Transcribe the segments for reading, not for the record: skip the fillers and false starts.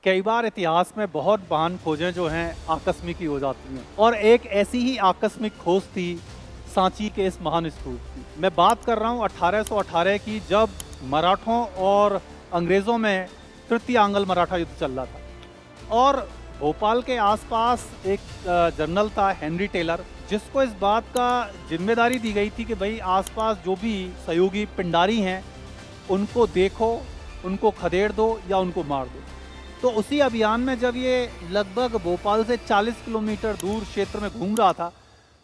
कई बार इतिहास में बहुत महान खोजें जो हैं आकस्मिक ही हो जाती हैं और एक ऐसी ही आकस्मिक खोज थी सांची के इस महान स्तूप की। मैं बात कर रहा हूँ 1818 की, जब मराठों और अंग्रेज़ों में तृतीय आंग्ल मराठा युद्ध चल रहा था और भोपाल के आसपास एक जनरल था हेनरी टेलर, जिसको इस बात का जिम्मेदारी दी गई थी कि भाई आसपास जो भी सहयोगी पिंडारी हैं उनको देखो, उनको खदेड़ दो या उनको मार दो। तो उसी अभियान में जब ये लगभग भोपाल से 40 किलोमीटर दूर क्षेत्र में घूम रहा था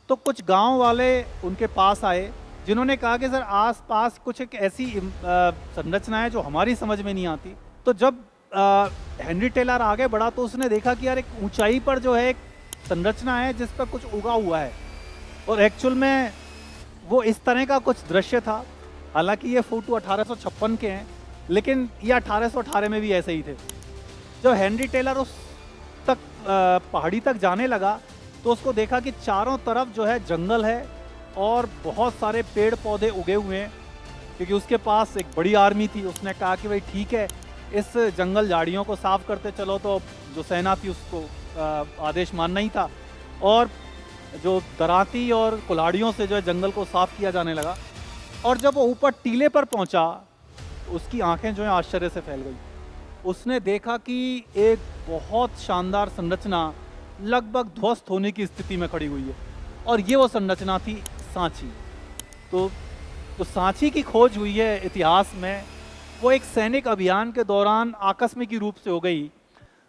तो कुछ गांव वाले उनके पास आए, जिन्होंने कहा कि सर आस-पास कुछ एक ऐसी संरचना है जो हमारी समझ में नहीं आती। तो जब हेनरी टेलर आगे बढ़ा तो उसने देखा कि यार एक ऊंचाई पर जो है एक संरचना है जिस पर कुछ उगा हुआ है और एक्चुअल में वो इस तरह का कुछ दृश्य था। हालांकि ये फोटो 1856 के हैं, लेकिन ये 1818 में भी ऐसे ही थे। जब हेनरी टेलर उस तक पहाड़ी तक जाने लगा तो उसको देखा कि चारों तरफ जो है जंगल है और बहुत सारे पेड़ पौधे उगे हुए हैं, क्योंकि उसके पास एक बड़ी आर्मी थी। उसने कहा कि भाई ठीक है, इस जंगल झाड़ियों को साफ करते चलो। तो जो सेना थी उसको आदेश मानना ही था और जो दराती और कुल्हाड़ियों से जो है जंगल को साफ किया जाने लगा। और जब वो ऊपर टीले पर पहुंचा उसकी आंखें जो है आश्चर्य से फैल गई। उसने देखा कि एक बहुत शानदार संरचना लगभग ध्वस्त होने की स्थिति में खड़ी हुई है और ये वो संरचना थी सांची। तो सांची की खोज हुई है इतिहास में, वो एक सैनिक अभियान के दौरान आकस्मिक रूप से हो गई।